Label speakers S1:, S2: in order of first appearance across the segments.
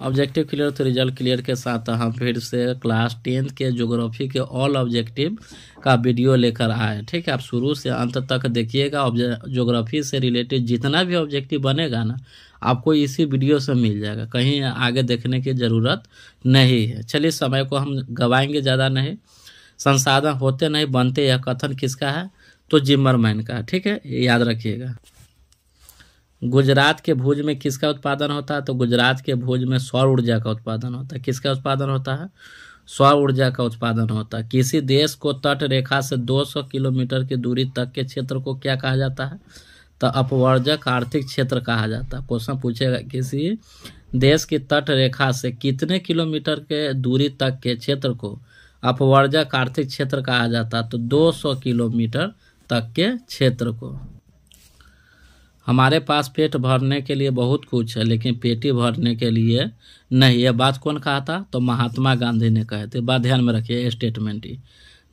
S1: Objective clear तो result clear के साथ हम फिर से क्लास 10th के ज्योग्राफी के ऑल ऑब्जेक्टिव का वीडियो लेकर आए। ठीक है, आप शुरू से अंत तक देखिएगा। ज्योग्राफी से रिलेटेड जितना भी ऑब्जेक्टिव बनेगा ना, आपको इसी वीडियो से मिल जाएगा, कहीं आगे देखने की ज़रूरत नहीं है। चलिए, समय को हम गवाएंगे ज़्यादा नहीं। संसाधन होते नहीं बनते, यह कथन किसका है? तो जिम्मरमैन का। ठीक है, याद रखिएगा। गुजरात के भुज में किसका उत्पादन होता है? तो गुजरात के भुज में सौर ऊर्जा का उत्पादन होता है। किसका उत्पादन होता है? सौर ऊर्जा का उत्पादन होता है। किसी देश को तट रेखा से 200 किलोमीटर की दूरी तक के क्षेत्र को क्या कहा जाता है? तो अपवर्जक आर्थिक क्षेत्र कहा जाता है। क्वेश्चन पूछेगा, किसी देश की तट रेखा से कितने किलोमीटर के दूरी तक के क्षेत्र को अपवर्जक आर्थिक क्षेत्र कहा जाता है? तो 200 किलोमीटर तक के क्षेत्र को। हमारे पास पेट भरने के लिए बहुत कुछ है, लेकिन पेटी भरने के लिए नहीं। यह बात कौन कहा था? तो महात्मा गांधी ने कहे थे। बात ध्यान में रखिए, स्टेटमेंट ही।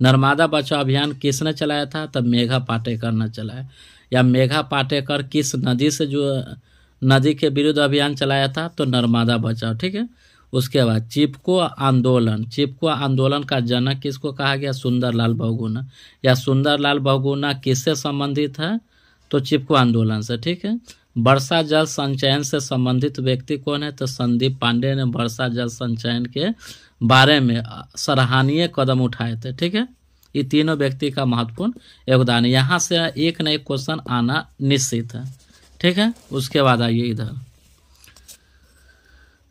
S1: नर्मदा बचाओ अभियान किसने चलाया था? तब मेघा पाटेकर ने चलाया। या मेघा पाटेकर किस नदी से जो नदी के विरुद्ध अभियान चलाया था? तो नर्मदा बचाओ। ठीक है, उसके बाद चिपको आंदोलन। चिपको आंदोलन का जनक किसको कहा गया? सुंदरलाल बहुगुणा। या सुंदरलाल बहुगुणा किससे संबंधित है? तो चिपको आंदोलन से। ठीक है, वर्षा जल संचयन से संबंधित व्यक्ति कौन है? तो संदीप पांडे ने वर्षा जल संचयन के बारे में सराहनीय कदम उठाए थे। ठीक है, ये तीनों व्यक्ति का महत्वपूर्ण योगदान है। यहाँ से एक न एक क्वेश्चन आना निश्चित है। ठीक है, उसके बाद आइए इधर।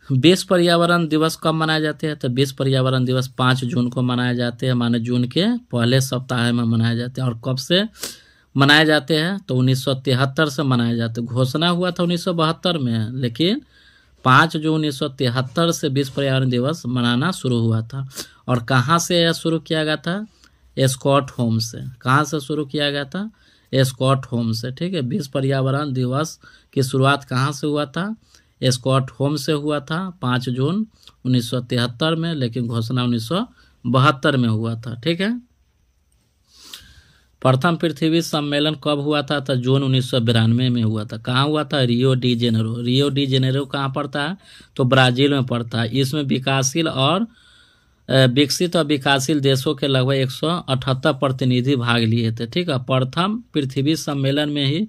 S1: विश्व पर्यावरण दिवस कब मनाए जाते हैं? तो विश्व पर्यावरण दिवस 5 जून को मनाए जाते हैं। माने जून के पहले सप्ताह में मनाए जाते हैं। और कब से मनाए जाते हैं? तो 1973 से मनाए जाते हैं। घोषणा हुआ था 1972 में, लेकिन 5 जून 1973 से विश्व पर्यावरण दिवस मनाना शुरू हुआ था। और कहाँ से यह शुरू किया गया था? स्कॉटहोम से। कहाँ से शुरू किया गया था? स्कॉटहोम से। ठीक है, विश्व पर्यावरण दिवस की शुरुआत कहाँ से हुआ था? स्कॉटहोम से हुआ था 5 जून 1973 में, लेकिन घोषणा 1972 में हुआ था। ठीक है, प्रथम पृथ्वी सम्मेलन कब हुआ था? तो जून 1992 में हुआ था। कहाँ हुआ था? Rio de Janeiro. Rio de Janeiro कहाँ पड़ता है? तो ब्राजील में पड़ता है। इसमें विकसित और विकासशील देशों के लगभग 178 प्रतिनिधि भाग लिए थे। ठीक है, प्रथम पृथ्वी सम्मेलन में ही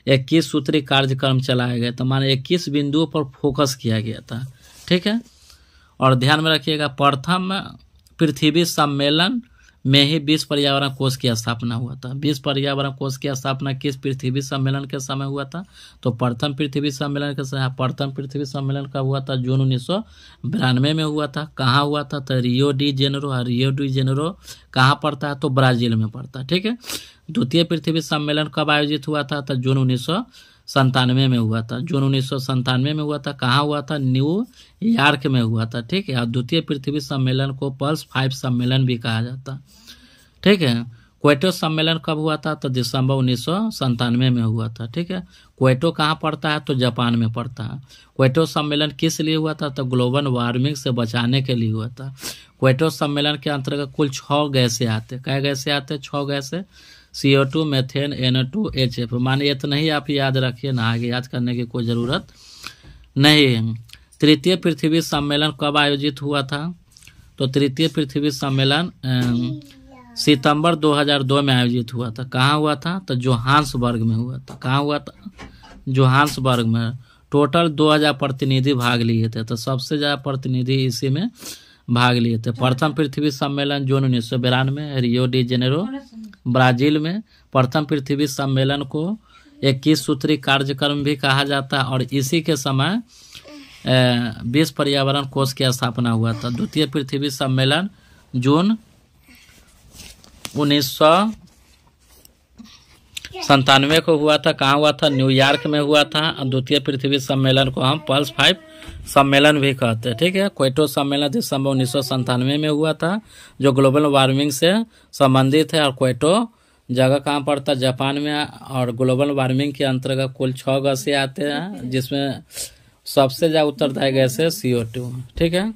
S1: 21 सूत्री कार्यक्रम चलाए गए। तो माने 21 बिंदुओं पर फोकस किया गया था। ठीक है, और ध्यान में रखिएगा, प्रथम पृथ्वी सम्मेलन में ही विश्व पर्यावरण कोष की स्थापना हुआ था। विश्व पर्यावरण कोष की स्थापना किस पृथ्वी सम्मेलन के समय हुआ था? तो प्रथम पृथ्वी सम्मेलन के समय। प्रथम पृथ्वी सम्मेलन कब हुआ था? जून 1992 में हुआ था। कहाँ हुआ था? तो Rio de Janeiro. Rio de Janeiro कहाँ पड़ता है? तो ब्राजील में पड़ता है। ठीक है, द्वितीय पृथ्वी सम्मेलन कब आयोजित हुआ था? तो जून 1997 में हुआ था। जून 1997 में हुआ था। कहाँ हुआ था? न्यूयॉर्क में हुआ था। ठीक है, और द्वितीय पृथ्वी सम्मेलन को पल्स 5 सम्मेलन भी कहा जाता। ठीक है, क्वेटो सम्मेलन कब हुआ था? तो दिसंबर 1997 में हुआ था। ठीक है, क्वेटो कहाँ पड़ता है? तो जापान में पड़ता है। क्वेटो सम्मेलन किस लिए हुआ था? तो ग्लोबल वार्मिंग से बचाने के लिए हुआ था। क्वेटो सम्मेलन के अंतर्गत कुल 6 गैसें आते। क्या गैसें आते? 6 गैसें। CO2, methane, NO2, HF। माने इतना ही आप याद रखिए ना, आगे याद करने की कोई ज़रूरत नहीं है। तृतीय पृथ्वी सम्मेलन कब आयोजित हुआ था? तो तृतीय पृथ्वी सम्मेलन सितंबर 2002 में आयोजित हुआ था। कहाँ हुआ था? तो जोहान्सबर्ग में हुआ था। कहाँ हुआ था? जोहान्सबर्ग में। टोटल 2000 प्रतिनिधि भाग लिए थे। तो सबसे ज़्यादा प्रतिनिधि इसी में भाग लिए थे। प्रथम पृथ्वी सम्मेलन जून 1992 रियो डी जेनेरो ब्राजील में। प्रथम पृथ्वी सम्मेलन को 21 सूत्री कार्यक्रम भी कहा जाता है। और इसी के समय विश्व पर्यावरण कोष की स्थापना हुआ था। द्वितीय पृथ्वी सम्मेलन जून 1997 को हुआ था। कहाँ हुआ था? न्यूयॉर्क में हुआ था। और द्वितीय पृथ्वी सम्मेलन को हम पल्स 5 सम्मेलन भी कहते हैं। ठीक है, क्वेटो सम्मेलन दिसंबर 1997 में हुआ था, जो ग्लोबल वार्मिंग से संबंधित है। और क्वेटो जगह कहाँ पड़ता है? जापान में। और ग्लोबल वार्मिंग के अंतर्गत कुल 6 गैसें आते हैं, जिसमें सबसे ज़्यादा उत्तरदायी गैस है CO2। ठीक है,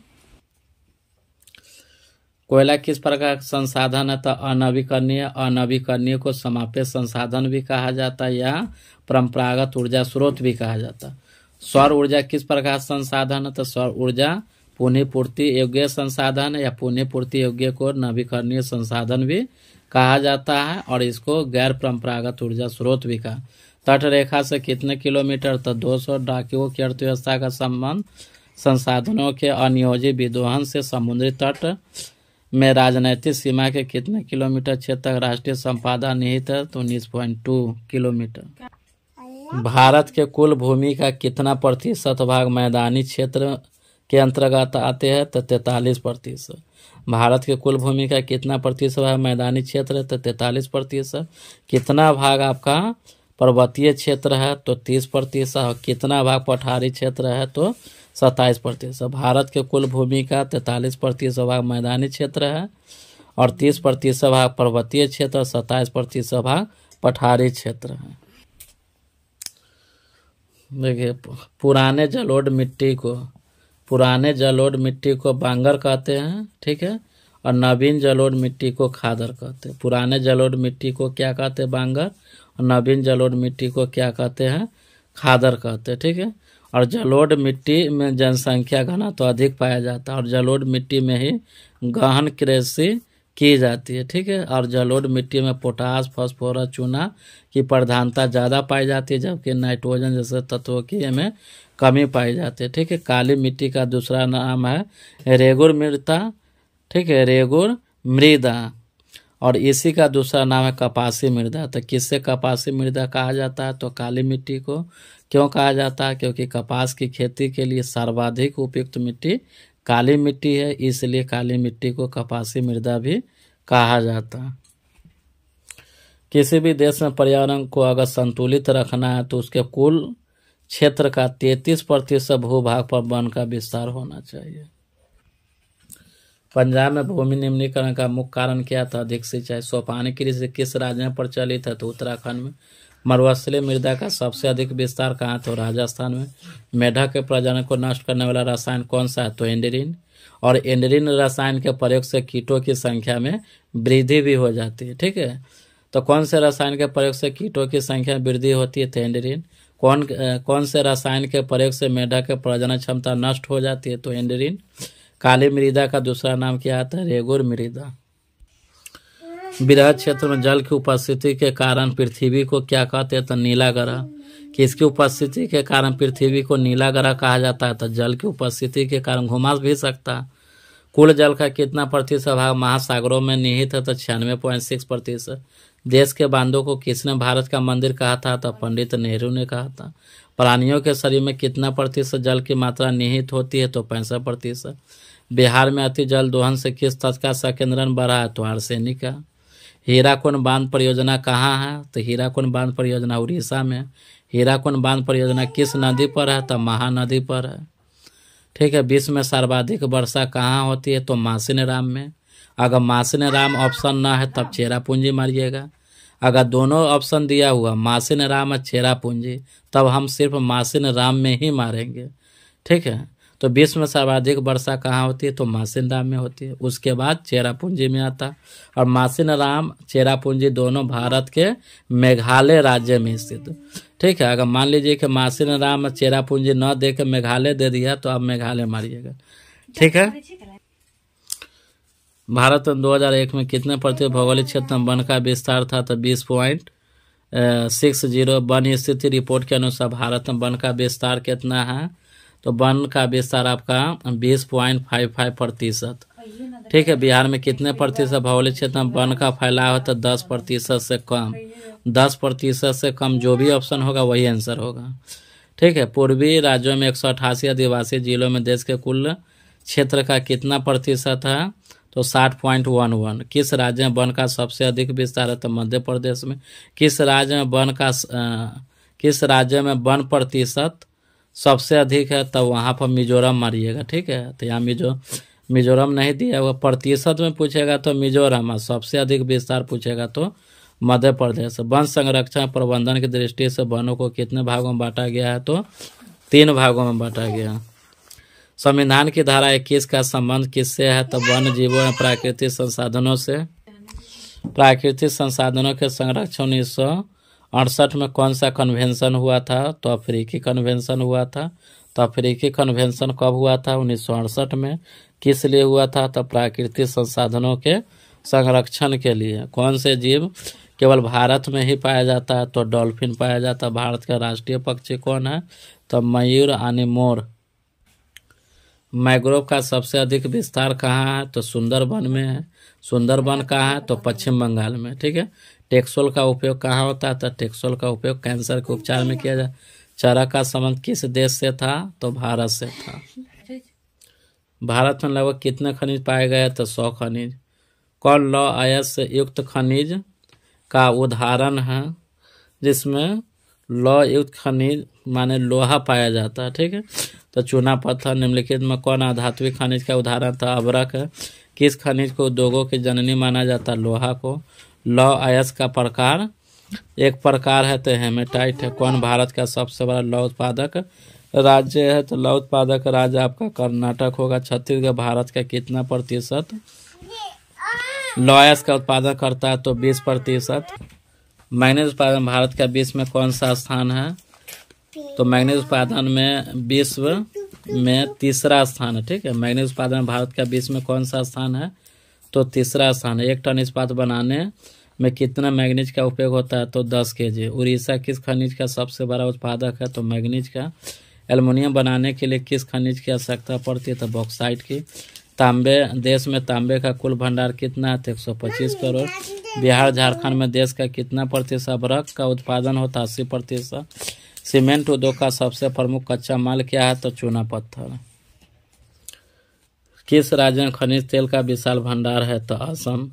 S1: कोयला किस प्रकार का संसाधन है? तो अनवीकरणीय। अनवीकरणीय को समाप्य संसाधन भी कहा जाता है या परंपरागत ऊर्जा स्रोत भी कहा जाता है। सौर ऊर्जा किस प्रकार संसाधन है? तो सौर ऊर्जा पुनः पूर्ति योग्य संसाधन या पुनः पूर्ति योग्य को नवीकरणीय संसाधन भी कहा जाता है और इसको गैर परंपरागत ऊर्जा स्रोत भी कहा। तट रेखा से कितने किलोमीटर? तो 200। डाकियों की अर्थव्यवस्था का संबंध संसाधनों के अनियोजित विदोहन से समुद्री तट में राजनैतिक सीमा के कितने किलोमीटर क्षेत्र तक राष्ट्रीय संपदा निहित है? तो 19.2 किलोमीटर। भारत के कुल भूमि का कितना प्रतिशत भाग मैदानी क्षेत्र के अंतर्गत आते हैं? तो 43%। भारत के कुल भूमि का कितना प्रतिशत भाग मैदानी क्षेत्र है? तो 43%। कितना भाग आपका पर्वतीय क्षेत्र है? तो 30%। और कितना भाग पठारी क्षेत्र है? तो 27%। भारत के कुल भूमि का 43% भाग मैदानी क्षेत्र है और 30% भाग पर्वतीय क्षेत्र और 27% भाग पठारी क्षेत्र है। देखिए, पुराने जलोढ़ मिट्टी को बांगर कहते हैं, ठीक है, और नवीन जलोढ़ मिट्टी को खादर कहते हैं। पुराने जलोढ़ मिट्टी को क्या कहते हैं? बांगर। और नवीन जलोढ़ मिट्टी को क्या कहते हैं? खादर कहते हैं, ठीक है। और जलोढ़ मिट्टी में जनसंख्या घनत्व अधिक पाया जाता है और जलोढ़ मिट्टी में ही गहन कृषि की जाती है, ठीक है। और जलोढ़ मिट्टी में पोटास, फास्फोरस, चूना की प्रधानता ज़्यादा पाई जाती है, जबकि नाइट्रोजन जैसे तत्वों की में कमी पाई जाती है, ठीक है। काली मिट्टी का दूसरा नाम है रेगुर मृदा, ठीक है, रेगुर मृदा। और इसी का दूसरा नाम है कपासी मृदा। तो किससे कपासी मृदा कहा जाता है? तो काली मिट्टी को। क्यों कहा जाता है? क्योंकि कपास की खेती के लिए सर्वाधिक उपयुक्त मिट्टी काली मिट्टी है, इसलिए काली मिट्टी को कपासी मृदा भी कहा जाता है। किसी भी देश में पर्यावरण को अगर संतुलित रखना है तो उसके कुल क्षेत्र का 33% भूभाग पर वन का विस्तार होना चाहिए। पंजाब में भूमि निम्नीकरण का मुख्य कारण क्या था? अधिक सिंचाई। सोपानी कृषि किस राज्य में प्रचलित है? तो उत्तराखंड में। मरुस्थलीय मृदा का सबसे अधिक विस्तार कहाँ? तो राजस्थान में। मेढक के प्रजनन को नष्ट करने वाला रसायन कौन सा है? तो एंड्रीन। और एंड्रीन रसायन के प्रयोग से कीटों की संख्या में वृद्धि भी हो जाती है, ठीक है। तो कौन से रसायन के प्रयोग से कीटों की संख्या में वृद्धि होती है? तो एंड्रीन। कौन से रसायन के प्रयोग से मेढक के प्रजनन क्षमता नष्ट हो जाती है? तो एंड्रीन। काली मृदा का दूसरा नाम क्या आता है? रेगुर मृदा। वृहद क्षेत्र में जल की उपस्थिति के कारण पृथ्वी को क्या कहते हैं? तो नीला ग्रह। किसकी उपस्थिति के कारण पृथ्वी को नीला ग्रह कहा जाता है? तो जल की उपस्थिति के कारण घुमा भी सकता है। कुल जल का कितना प्रतिशत भाग महासागरों में निहित है? तो 96%। देश के बांधों को किसने भारत का मंदिर कहा था? तो पंडित नेहरू ने कहा था। प्राणियों के शरीर में कितना प्रतिशत जल की मात्रा निहित होती है? तो 65%। बिहार में अति जल दोहन से किस तत्व का संकेंद्रण बढ़ा है? तो आर्सेनिक का। हीराकुंड बांध परियोजना कहाँ है? तो हीराकुंड बांध परियोजना उड़ीसा में। हीराकुंड बांध परियोजना किस नदी पर है? तो महानदी पर है, ठीक है। विश्व में सर्वाधिक वर्षा कहाँ होती है? तो मासिनराम में। अगर मासिनराम ऑप्शन ना है तब चेरापूंजी मारिएगा। अगर दोनों ऑप्शन दिया हुआ मासिनराम और चेरापूंजी, तब हम सिर्फ मासिनराम में ही मारेंगे, ठीक है। तो विश्व में सर्वाधिक वर्षा कहाँ होती है? तो मासिनराम में होती है। उसके बाद चेरापूंजी में आता। और मासिनराम, चेरापूंजी दोनों भारत के मेघालय राज्य में स्थित, ठीक है। अगर मान लीजिए कि मासिनराम चेरापूंजी न दे के मेघालय दे दिया तो आप मेघालय मारिएगा, ठीक है। भारत में 2001 में कितने प्रतिशत भौगोलिक क्षेत्र में वन का विस्तार था? तो 20.60। वन स्थिति रिपोर्ट के अनुसार भारत में वन का विस्तार कितना है? तो वन का विस्तार आपका 20.55%, ठीक है। बिहार में कितने प्रतिशत भौगोलिक क्षेत्र में वन का फैलाव है? तो 10% से कम। 10% से कम जो भी ऑप्शन होगा वही आंसर होगा, ठीक है। पूर्वी राज्यों में 188 आदिवासी जिलों में देश के कुल क्षेत्र का कितना प्रतिशत है? तो 60.11। किस राज्य में वन का सबसे अधिक विस्तार है? तो मध्य प्रदेश में। किस राज्य में वन प्रतिशत सबसे अधिक है? तो वहाँ पर मिजोरम मारिएगा, ठीक है। तो यहाँ मिजोरम नहीं दिया हुआ, प्रतिशत में पूछेगा तो मिजोरम, सबसे अधिक विस्तार पूछेगा तो मध्य प्रदेश। वन संरक्षण प्रबंधन की दृष्टि से वनों को कितने भागों में बांटा गया है? तो 3 भागों में बांटा गया। संविधान की धारा 21 का संबंध किससे है? तो वन जीवों एवं प्राकृतिक संसाधनों से। प्राकृतिक संसाधनों के संरक्षण 68 में कौन सा कन्वेंशन हुआ था? तो अफ्रीकी कन्वेंशन हुआ था। तो अफ्रीकी कन्वेंशन कब हुआ था? 1968 में। किस लिए हुआ था? तो प्राकृतिक संसाधनों के संरक्षण के लिए। कौन से जीव केवल भारत में ही पाया जाता है? तो डॉल्फिन पाया जाता है। भारत का राष्ट्रीय पक्षी कौन है? तो मयूर यानी मोर। मैंग्रोव का सबसे अधिक विस्तार कहाँ है? तो सुंदरबन में है। सुंदरबन कहाँ है? तो पश्चिम बंगाल में। ठीक है। टेक्सोल का उपयोग कहाँ होता है? तो टेक्सोल का उपयोग कैंसर के उपचार में किया जाए। चरक का संबंध किस देश से था? तो भारत से था। भारत में लगभग कितने खनिज पाए गए? तो 100 खनिज। कौन लौह अयस्क युक्त खनिज का उदाहरण है जिसमें लौह युक्त खनिज माने लोहा पाया जाता है? ठीक है। तो चूना पत्थर। निम्नलिखित में कौन अधात्विक खनिज का उदाहरण था? अभ्रक है। किस खनिज को उद्योगों की जननी माना जाता है? लोहा को। लौह अयस्क का प्रकार एक प्रकार है तो हेमेटाइट है। कौन भारत का सबसे बड़ा लौह उत्पादक राज्य है? तो लौह उत्पादक राज्य आपका कर्नाटक होगा। छत्तीसगढ़ भारत का कितना प्रतिशत लौह अयस्क का उत्पादन करता है? तो 20%। मैग्नीज उत्पादन भारत का विश्व में कौन सा स्थान है? तो मैग्नीज उत्पादन में विश्व में तीसरा स्थान है। ठीक है। मैग्नीज उत्पादन भारत का विश्व में कौन सा स्थान है? तो तीसरा स्थान है। 1 टन इस्पात बनाने में कितना मैग्नीज का उपयोग होता है? तो 10 kg। उड़ीसा किस खनिज का सबसे बड़ा उत्पादक है? तो मैग्नीज का। एल्युमिनियम बनाने के लिए किस खनिज की आवश्यकता पड़ती है? तो बॉक्साइट की। तांबे देश में तांबे का कुल भंडार कितना है? 125 करोड़। बिहार झारखंड में देश का कितना प्रतिशत अभ्रक का उत्पादन होता है? 80%। सीमेंट उद्योग का सबसे प्रमुख कच्चा माल क्या है? तो चूना पत्थर। किस राज्य में खनिज तेल का विशाल भंडार है? तो असम।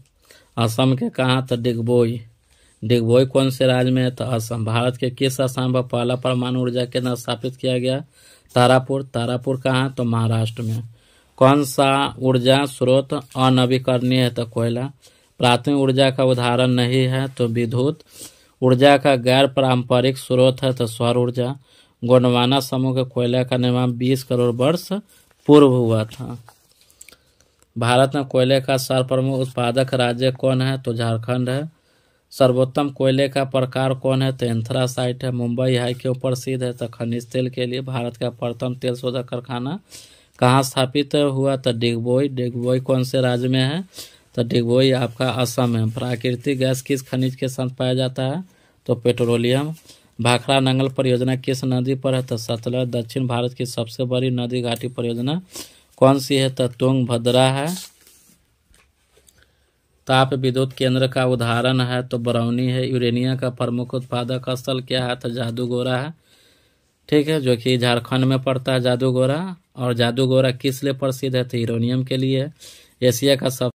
S1: असम के कहाँ? तो डिगबोई। डिगबोई कौन से राज्य में है? तो असम। भारत के किस स्थान पर पहला परमाणु ऊर्जा केंद्र स्थापित किया गया? तारापुर। तारापुर कहाँ? तो महाराष्ट्र में। कौन सा ऊर्जा स्रोत अनवीकरणीय है? तो कोयला। प्राथमिक ऊर्जा का उदाहरण नहीं है? तो विद्युत ऊर्जा का गैर पारंपरिक स्रोत है? तो सौर ऊर्जा। गोंडवाना समूह के कोयला का निर्माण 20 करोड़ वर्ष पूर्व हुआ था। भारत में कोयले का सर्वप्रमुख उत्पादक राज्य कौन है? तो झारखंड है। सर्वोत्तम कोयले का प्रकार कौन है? तो एंथ्रासाइट है। मुंबई हाई क्यों प्रसिद्ध है? तो खनिज तेल के लिए। भारत का प्रथम तेल शोधक कारखाना कहाँ स्थापित हुआ? तो डिगबोई। डिगबोई कौन से राज्य में है? तो डिगबोई आपका असम है। प्राकृतिक गैस किस खनिज के साथ पाया जाता है? तो पेट्रोलियम। भाखड़ा नंगल परियोजना किस नदी पर है? तो सतलज। दक्षिण भारत की सबसे बड़ी नदी घाटी परियोजना कौन सी है? तो तुंगभद्रा है। ताप विद्युत केंद्र का उदाहरण है? तो बरौनी है। यूरेनियम का प्रमुख उत्पादक स्थल क्या है? तो जादूगोरा है। ठीक है। जो कि झारखंड में पड़ता है जादूगोरा। और जादूगोरा किस लिए प्रसिद्ध है? तो यूरेनियम के लिए। एशिया का सब